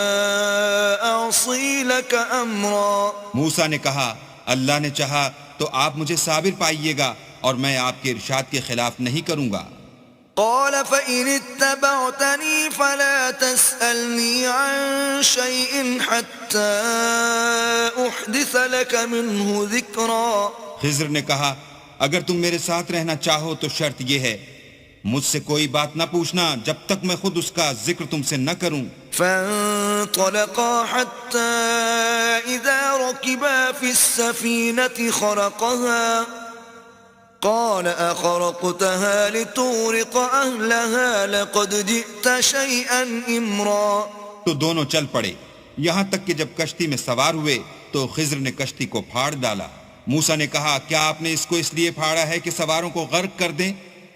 أعصي لك أمرا. موسیٰ نے کہا اللہ نے چاہا تو آپ مجھے صابر پائیے گا اور میں آپ کے ارشاد کے خلاف نہیں کروں گا. قال فإن اتبعتني فلا تسألني عن شيء حتى أحدث لك منه ذكرا. خضر نے کہا اگر تم میرے ساتھ رہنا چاہو تو شرط یہ ہے مجھ سے کوئی بات نہ پوچھنا جب تک میں خود اس کا ذکر تم سے نہ کروں. فانطلقا حتى إذا ركبا في السفينة خرقها قال أخرقتها لتغرق أهلها لقد جئت شيئا إمرا. تو دونوں چل پڑے یہاں تک کہ جب کشتی میں سوار ہوئے تو خضر نے کشتی کو پھاڑ ڈالا. موسیٰ نے کہا کیا آپ نے اس کو اس لیے پھاڑا ہے کہ سواروں کو غرق کر دیں؟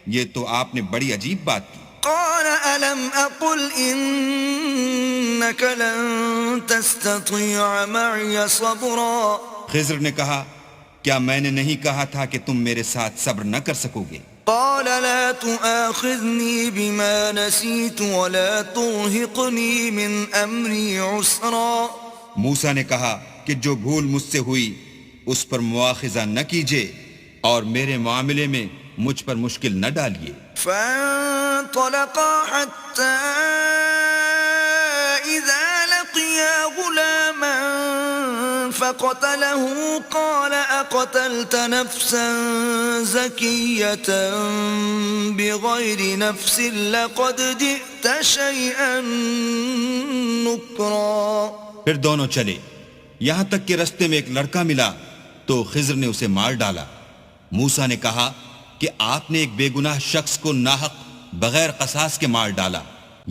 یہ تو آپ نے بڑی عجیب بات کی. قال ألم أقل إنك لن تستطيع معي صبرا. خضر نے کہا کیا میں نے نہیں کہا تھا کہ تم میرے ساتھ صبر نہ کر سکو گے؟ قال لا تؤاخذني بما نسيت ولا ترهقني من أمري عسرا. موسیٰ نے کہا کہ جو بھول مجھ سے ہوئی اس پر مواخذہ نہ کیجیے اور میرے معاملے میں مجھ پر مشکل نہ ڈالیے. فانطلقا حتى إذا لقيا غلاما فقتله قال أقتلت نفسا زكية بغير نفس لقد جئت شيئا نكرا. پھر دونوں چلے یہاں تک کہ رستے میں ایک لڑکا ملا تو خضر نے اسے مار ڈالا. موسیٰ نے کہا کہ آپ نے ایک بے گناہ شخص کو ناحق بغیر قصاص کے مار ڈالا،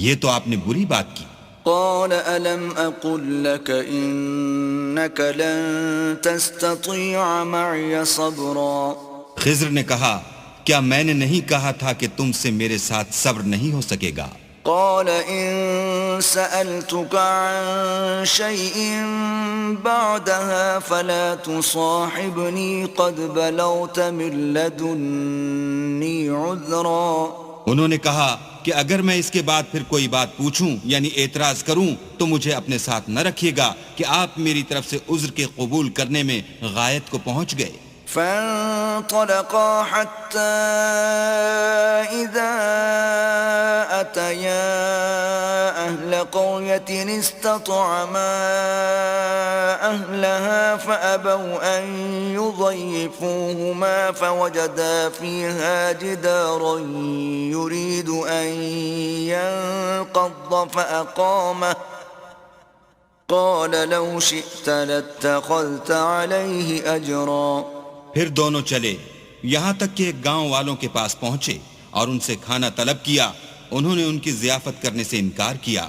یہ تو آپ نے بری بات کی. قال ألم أقل لك إنك لن تستطيع معي صبرا. خضر نے کہا کیا میں نے نہیں کہا تھا کہ تم سے میرے ساتھ صبر نہیں ہو سکے گا. قال إن سألتك عن شيء بعدها فلا تصاحبني قد بلغت من لدني عذرا. انہوں نے کہا کہ اگر میں اس کے بعد پھر کوئی بات پوچھوں یعنی اعتراض کروں تو مجھے اپنے ساتھ نہ رکھیے گا کہ آپ میری طرف سے عذر کے قبول کرنے میں غایت کو پہنچ گئے. فانطلقا حتى إذا أتيا أهل قرية استطعما أهلها فأبوا أن يضيفوهما فوجدا فيها جدارا يريد أن ينقض فأقامه قال لو شئت لاتخذت عليه أجرا. پھر دونوں چلے یہاں تک کہ ایک گاؤں والوں کے پاس پہنچے اور ان سے کھانا طلب کیا. انہوں نے ان کی ضیافت کرنے سے انکار کیا.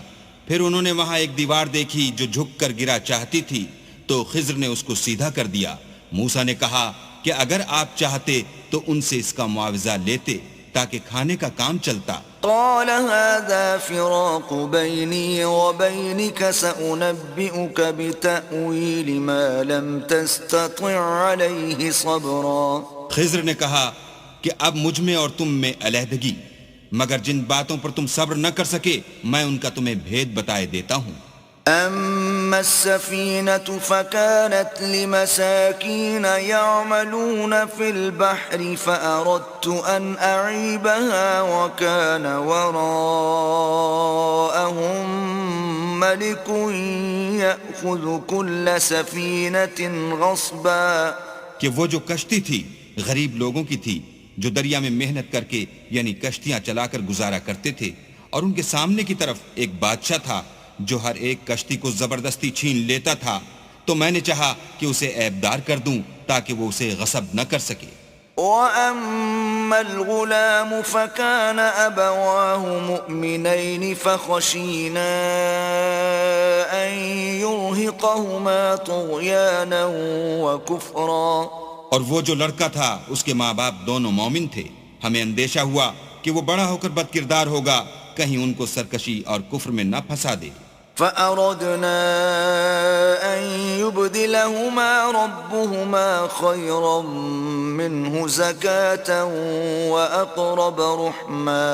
پھر انہوں نے وہاں ایک دیوار دیکھی جو جھک کر گرا چاہتی تھی تو خضر نے اس کو سیدھا کر دیا. موسیٰ نے کہا کہ اگر آپ چاہتے تو ان سے اس کا معاوضہ لیتے تاکہ کھانے کا کام چلتا. قال هذا فراق بيني وبينك سأنبئك بتأويل ما لم تستطع عليه صبرا. خضر نے کہا کہ اب مجھ میں اور تم میں علیحدگی، مگر جن باتوں پر تم صبر نہ کر سکے میں ان کا تمہیں بھید بتائے دیتا ہوں. أما السفينة فكانت لمساكين يعملون في البحر فأردت أن أعيبها وكان وراءهم ملك يأخذ كل سفينة غصبا. کہ وہ جو کشتی تھی غریب لوگوں کی تھی جو دریا میں محنت کر کے یعنی کشتیاں چلا کر گزارا کرتے تھے، اور ان کے سامنے کی طرف ایک بادشاہ تھا جو ہر ایک کشتی کو زبردستی چھین لیتا تھا. تو میں نے چاہا کہ اسے عیبدار کر دوں تاکہ وہ اسے غصب نہ کر سکے. وَأَمَّا الْغُلَامُ فَكَانَ أَبَوَاهُ مُؤْمِنَيْنِ فَخَشِينَا أَن يُرْهِقَهُمَا طُغْيَانًا وَكُفْرًا. اور وہ جو لڑکا تھا اس کے ماں باپ دونوں مومن تھے. ہمیں اندیشہ ہوا کہ وہ بڑا ہو کر بد کردار ہوگا، کہیں ان کو سرکشی اور کفر میں نہ پھنسا دے. فَأَرَدْنَا أَن يُبْدِلَهُمَا رَبُّهُمَا خَيْرًا مِّنْهُ زَكَاةً وَأَقْرَبَ رُحْمًا.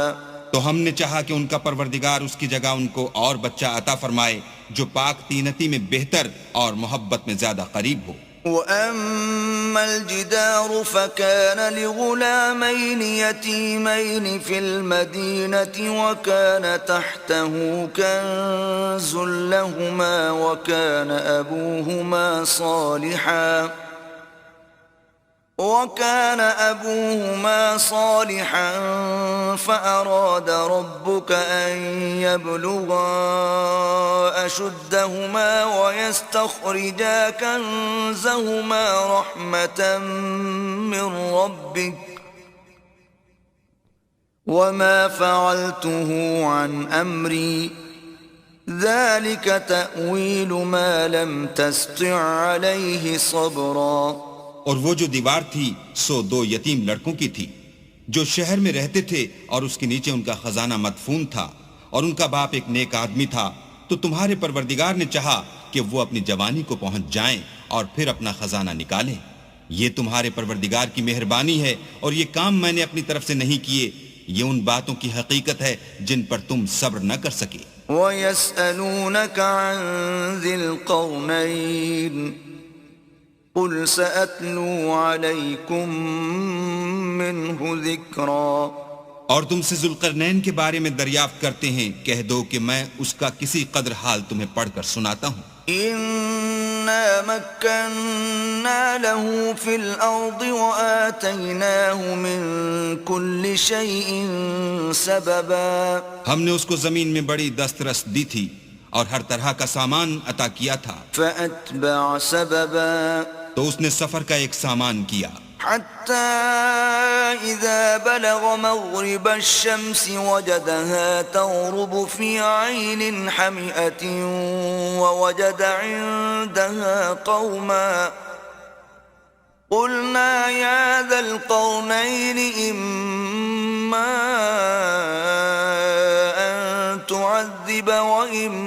تو ہم نے چاہا کہ ان کا پروردگار اس کی جگہ ان کو اور بچہ عطا فرمائے جو پاک تینتی میں بہتر اور محبت میں زیادہ قریب ہو. وَأَمَّا الْجِدَارُ فَكَانَ لِغُلَامَيْنِ يَتِيمَيْنِ فِي الْمَدِينَةِ وَكَانَ تَحْتَهُ كَنزٌ لَهُمَا وَكَانَ أَبُوهُمَا صَالِحًا فَأَرَادَ رَبُّكَ أَن يَبْلُغَا أَشُدَّهُمَا وَيَسْتَخْرِجَا كَنزَهُمَا رَحْمَةً مِّن رَّبِّكَ وَمَا فَعَلْتُهُ عَنْ أَمْرِي ذَلِكَ تَأْوِيلُ مَا لَمْ تَسْطِع عَلَيْهِ صَبْرًا. اور وہ جو دیوار تھی سو دو یتیم لڑکوں کی تھی جو شہر میں رہتے تھے اور اس کے نیچے ان کا خزانہ مدفون تھا، اور ان کا باپ ایک نیک آدمی تھا. تو تمہارے پروردگار نے چاہا کہ وہ اپنی جوانی کو پہنچ جائیں اور پھر اپنا خزانہ نکالیں. یہ تمہارے پروردگار کی مہربانی ہے اور یہ کام میں نے اپنی طرف سے نہیں کیے، یہ ان باتوں کی حقیقت ہے جن پر تم صبر نہ کر سکے۔ وَيَسْأَلُونَكَ عَنْ ذِي الْقَرْنَيْنِ قُلْ سَأَتْلُو عَلَيْكُمْ مِنْهُ ذِكْرًا۔ اور تم سے ذوالقرنین کے بارے میں دریافت کرتے ہیں، کہہ دو کہ میں اس کا کسی قدر حال تمہیں پڑھ کر سناتا ہوں۔ إِنَّا مَكَّنَّا لَهُ فِي الْأَرْضِ وَآتَيْنَاهُ مِنْ كُلِّ شَيْءٍ سَبَبًا۔ ہم نے اس کو زمین میں بڑی دسترس دی تھی اور ہر طرح کا سامان عطا کیا تھا، فَأَتْبَعَ سَبَبًا تو اس نے سفر کا ایک سامان کیا، حَتَّى إِذَا بَلَغَ مَغْرِبَ الشَّمْسِ وَجَدَهَا تَغْرُبُ فِي عَيْنٍ حَمِئَةٍ وَوَجَدَ عِندَهَا قَوْمًا قُلْنَا يَا ذَا الْقَرْنَيْنِ إِمَّا أَن تُعَذِّبَ وَإِمَّا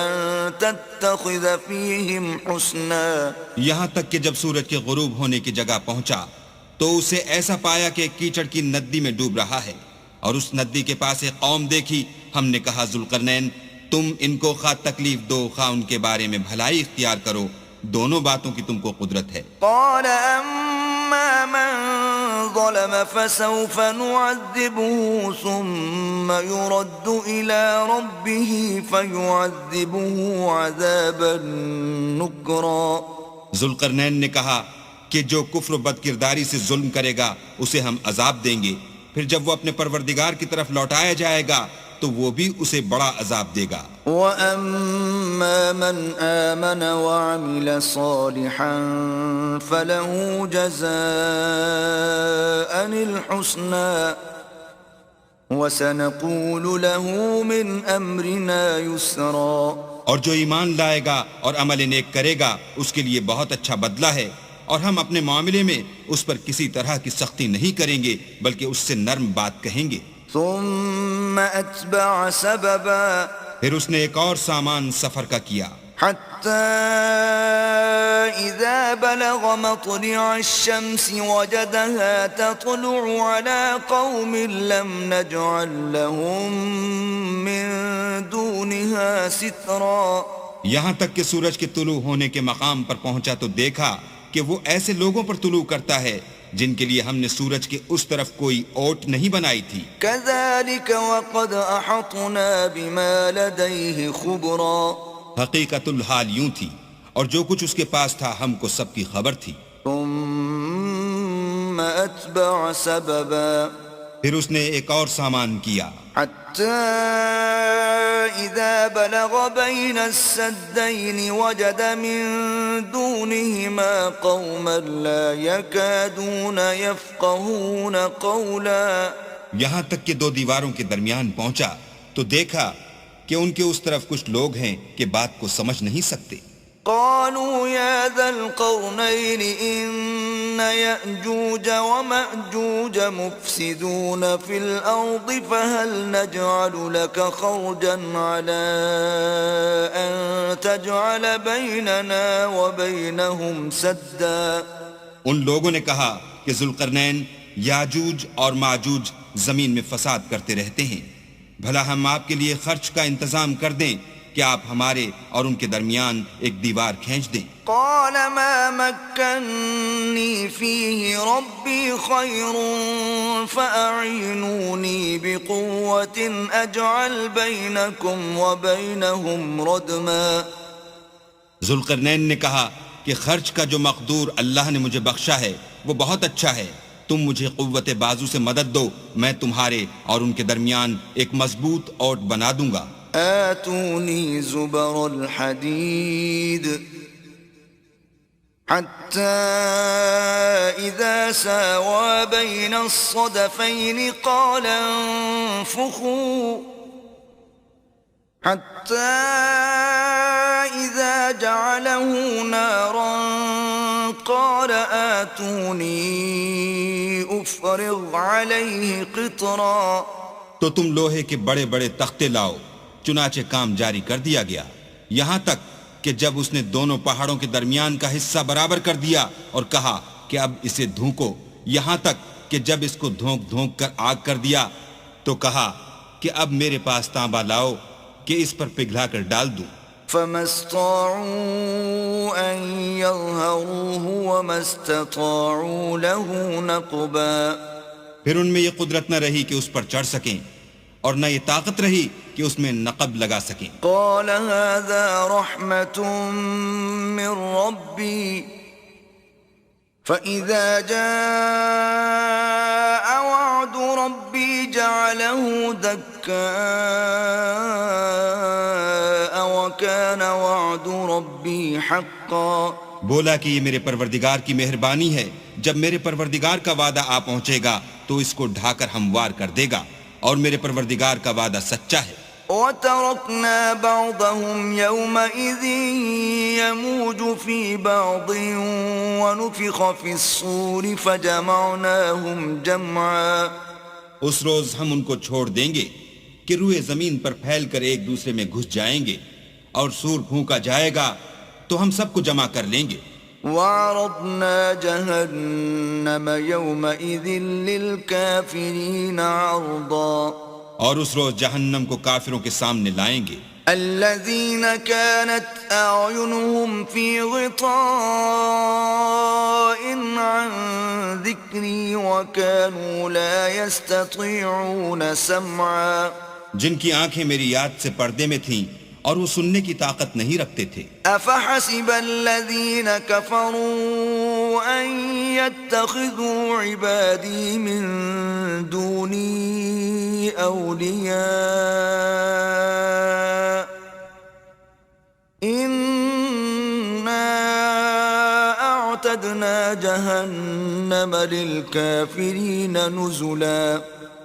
أَن تَتَّخِذَ فِيهِمْ حُسْنًا۔ یہاں تک کہ جب سورج کے غروب ہونے کی جگہ پہنچا تو اسے ایسا پایا کہ ایک کیچڑ کی ندی میں ڈوب رہا ہے، اور اس ندی کے پاس ایک قوم دیکھی۔ ہم نے کہا ذوالقرنین تم ان کو خواہ تکلیف دو خواہ ان کے بارے میں بھلائی اختیار کرو، دونوں باتوں کی تم کو قدرت ہے۔ قال أما من ظلم فسوف نعذبه ثم يرد إلى ربه فيعذبه عذابا نكرا۔ ذوالقرنین نے کہا کہ جو کفر و بد کرداری سے ظلم کرے گا اسے ہم عذاب دیں گے، پھر جب وہ اپنے پروردگار کی طرف لوٹایا جائے گا تو وہ بھی اسے بڑا عذاب دے گا۔ وَأَمَّا مَنْ آمَنَ وَعَمِلَ صَالِحًا فَلَهُ جَزَاءً الْحُسْنَى وَسَنَقُولُ لَهُ مِنْ أَمْرِنَا يُسْرًا۔ اور جو ایمان لائے گا اور عمل نیک کرے گا اس کے لیے بہت اچھا بدلہ ہے، اور ہم اپنے معاملے میں اس پر کسی طرح کی سختی نہیں کریں گے بلکہ اس سے نرم بات کہیں گے۔ ثم أتبع سببا، پھر اس نے ایک اور سامان سفر کا کیا، حتى إذا بلغ مطلع الشمس وجدها تطلع على قوم لم نجعل لهم من دونها سترا۔ یہاں تک کہ سورج کے طلوع ہونے کے مقام پر پہنچا تو دیکھا کہ وہ ایسے لوگوں پر طلوع کرتا ہے جن کے لیے ہم نے سورج کے اس طرف کوئی اوٹ نہیں بنائی تھی۔ كذلك وقد أحطنا بما لديه خبرا، حقیقت الحال یوں تھی اور جو کچھ اس کے پاس تھا ہم کو سب کی خبر تھی۔ ثم أتبع سببا، پھر اس نے ایک اور سامان کیا، حتى إذا بلغ بين السدين وجد من دونهما قوما لا يكادون يفقهون قولا۔ یہاں تک کہ دو دیواروں کے درمیان پہنچا تو دیکھا کہ ان کے اس طرف کچھ لوگ ہیں کہ بات کو سمجھ نہیں سکتے۔ قالوا يا ذا القرنين إن يأجوج ومأجوج مفسدون في الأرض فهل نجعل لك خرجا على أن تجعل بيننا وبينهم سدا۔ ان لوگوں نے کہا کہ ذوالقرنین یاجوج اور ماجوج زمین میں فساد کرتے رہتے ہیں، بھلا ہم آپ کے لیے خرچ کا انتظام کر دیں کہ آپ ہمارے اور ان کے درمیان ایک دیوار کھینچ دیں۔ قال ما مكنني فيه ربي خير فأعينوني بقوة أجعل بينكم وبينهم ردما۔ ذوالقرنین نے کہا کہ خرچ کا جو مقدور اللہ نے مجھے بخشا ہے وہ بہت اچھا ہے، تم مجھے قوت بازو سے مدد دو، میں تمہارے اور ان کے درمیان ایک مضبوط اوٹ بنا دوں گا۔ آتوني زبر الحديد حتى إذا ساوى بين الصدفين قال انفخوا حتى إذا جعله نارا قال آتوني أفرغ عليه قطرا۔ تو تم لوہے کے بڑے بڑے تختے لاؤ، چنانچہ کام جاری کر دیا گیا، یہاں تک کہ جب اس نے دونوں پہاڑوں کے درمیان کا حصہ برابر کر دیا اور کہا کہ اب اسے دھونکو، یہاں تک کہ جب اس کو دھونک دھونک کر آگ کر دیا تو کہا کہ اب میرے پاس تانبا لاؤ کہ اس پر پگھلا کر ڈال دوں۔ فما استطاعوا أن يظهروه وما استطاعوا له نقبا، پھر ان میں یہ قدرت نہ رہی کہ اس پر چڑھ سکیں اور نہ یہ طاقت رہی کہ اس میں نقب لگا سکیں۔ قال هذا رحمة من ربي فإذا جاء وعد ربي جعله دكاء وكان وعد ربي حقا۔ بولا کہ یہ میرے پروردگار کی مہربانی ہے، جب میرے پروردگار کا وعدہ آ پہنچے گا تو اس کو ڈھا کر ہموار کر دے گا، اور میرے پروردگار کا وعدہ سچا ہے۔ وَتَرَكْنَا بَعْضَهُمْ يَوْمَئِذٍ يَمُوجُ فِي بَعْضٍ وَنُفِخَ فِي الصُّورِ فَجَمَعْنَاهُمْ جَمْعًا۔ اس روز ہم ان کو چھوڑ دیں گے کہ روئے زمین پر پھیل کر ایک دوسرے میں گھس جائیں گے، اور سور پھونکا جائے گا تو ہم سب کو جمع کر لیں گے۔ وَعَرَضْنَا جَهَنَّمَ يَوْمَئِذٍ لِلْكَافِرِينَ عَرْضًا۔ اور اس روز جہنم کو کافروں کے سامنے لائیں گے۔ الَّذِينَ كَانَتْ أَعْيُنُهُمْ فِي غِطَاءٍ عَنْ ذِكْرِي وَكَانُوا لَا يَسْتَطِيعُونَ سَمْعًا۔ جن کی آنکھیں میری یاد سے پردے میں تھیں اور وہ سننے کی طاقت نہیں رکھتے تھے۔ أَفَحَسِبَ الَّذِينَ كَفَرُوا أَن يَتَّخِذُوا عِبَادِي مِن دُونِي أَوْلِيَاءَ إِنَّا أَعْتَدْنَا جَهَنَّمَ لِلْكَافِرِينَ نُزُلًا۔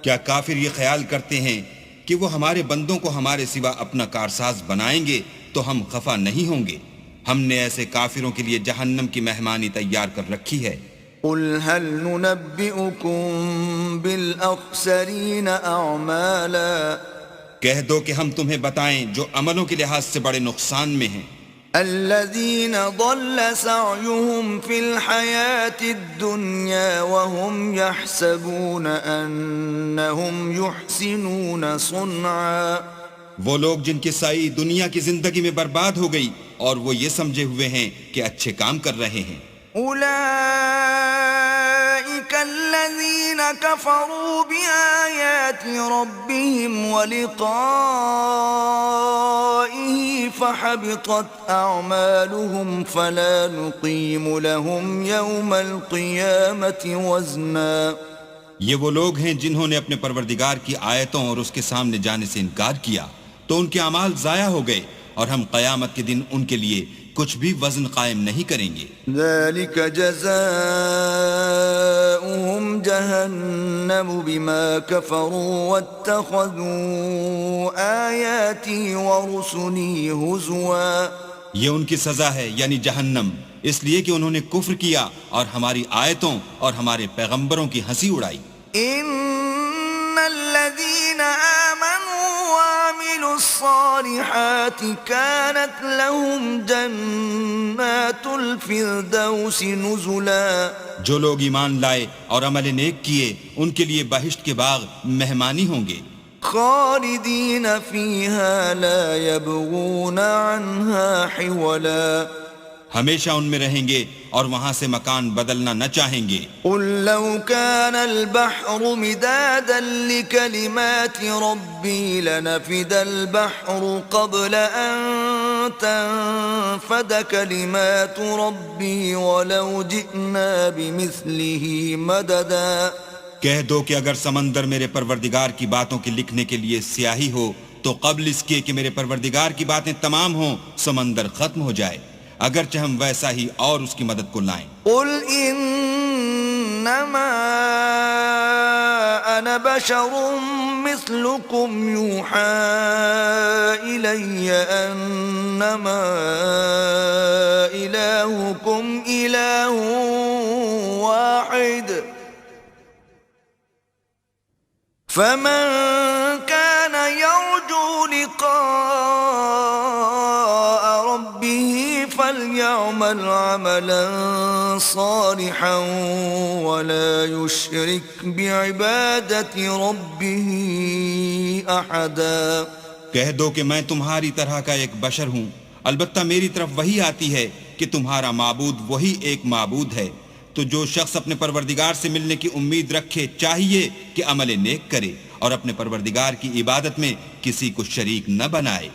کیا کافر یہ خیال کرتے ہیں کہ وہ ہمارے بندوں کو ہمارے سوا اپنا کارساز بنائیں گے تو ہم خفا نہیں ہوں گے؟ ہم نے ایسے کافروں کے لیے جہنم کی مہمانی تیار کر رکھی ہے۔ قُلْ هَلْ نُنَبِّئُكُمْ بِالْأَخْسَرِينَ أَعْمَالًا۔ کہہ دو کہ ہم تمہیں بتائیں جو عملوں کے لحاظ سے بڑے نقصان میں ہیں۔ الَّذِينَ ضَلَّ سَعْيُهُمْ فِي الْحَيَاةِ الدُّنْيَا وَهُمْ يَحْسَبُونَ أَنَّهُمْ يُحْسِنُونَ صُنْعًا۔ وہ لوگ جن کی سعی دنیا کی زندگی میں برباد ہو گئی اور وہ یہ سمجھے ہوئے ہیں کہ اچھے کام کر رہے ہیں۔ أُولَئِكَ الَّذِينَ كَفَرُوا بِآيَاتِ رَبِّهِمْ وَلِقَائِهِ فَحَبِطَتْ أَعْمَالُهُمْ فَلَا نُقِيمُ لَهُمْ يَوْمَ الْقِيَامَةِ وَزْنًا۔ یہ وہ لوگ ہیں جنہوں نے اپنے پروردگار کی آیتوں اور اس کے سامنے جانے سے انکار کیا تو ان کے اعمال ضائع ہو گئے، اور ہم قیامت کے دن ان کے لیے کچھ بھی وزن قائم نہیں کریں گے۔ ذَلِكَ جَزَاؤُهُمْ جَهَنَّمُ بِمَا كَفَرُوا وَاتَّخَذُوا آيَاتِي وَرُسُلِي هُزُوًا۔ یہ ان کی سزا ہے، یعنی جہنم، اس لیے کہ انہوں نے کفر کیا اور ہماری آیتوں اور ہمارے پیغمبروں کی ہنسی اڑائی۔ إِنَّ الَّذِينَ آمَنُوا وَعَمِلُوا الصَّالِحَاتِ كَانَتْ لَهُمْ جَنَّاتُ الْفِرْدَوْسِ نُزُلًا۔ جو لوگ ایمان لائے اور عمل نیک کیے ان کے لیے بہشت کے باغ مہمانی ہوں گے، خالدین فیہا لا یبغون عنہا حولا۔ ہمیشہ ان میں رہیں گے اور وہاں سے مکان بدلنا نہ چاہیں گے۔ قل لو كان البحر مدادا لكلمات ربي لنفد البحر قبل أن تنفد كلمات ربي ولو جئنا بمثله مددا۔ کہہ دو کہ اگر سمندر میرے پروردگار کی باتوں کے لکھنے کے لیے سیاہی ہو تو قبل اس کے کہ میرے پروردگار کی باتیں تمام ہوں سمندر ختم ہو جائے، اگرچہ ہم ویسا ہی اور اس کی مدد کو لائیں۔ قل انما انا بشر مثلكم يوحى الي انما الهكم اله واحد فمن كان يرجو لقاء ربه يعمل عملا صالحا ولا يشرك بعبادة ربه أحدا. کہہ دو کہ میں تمہاری طرح کا ایک بشر ہوں، البتہ میری طرف وہی آتی ہے کہ تمہارا معبود وہی ایک معبود ہے. تو جو شخص اپنے پروردگار سے ملنے کی امید رکھے چاہیے کہ عمل نیک کرے اور اپنے پروردگار کی عبادت میں کسی کو شریک نہ بنائے.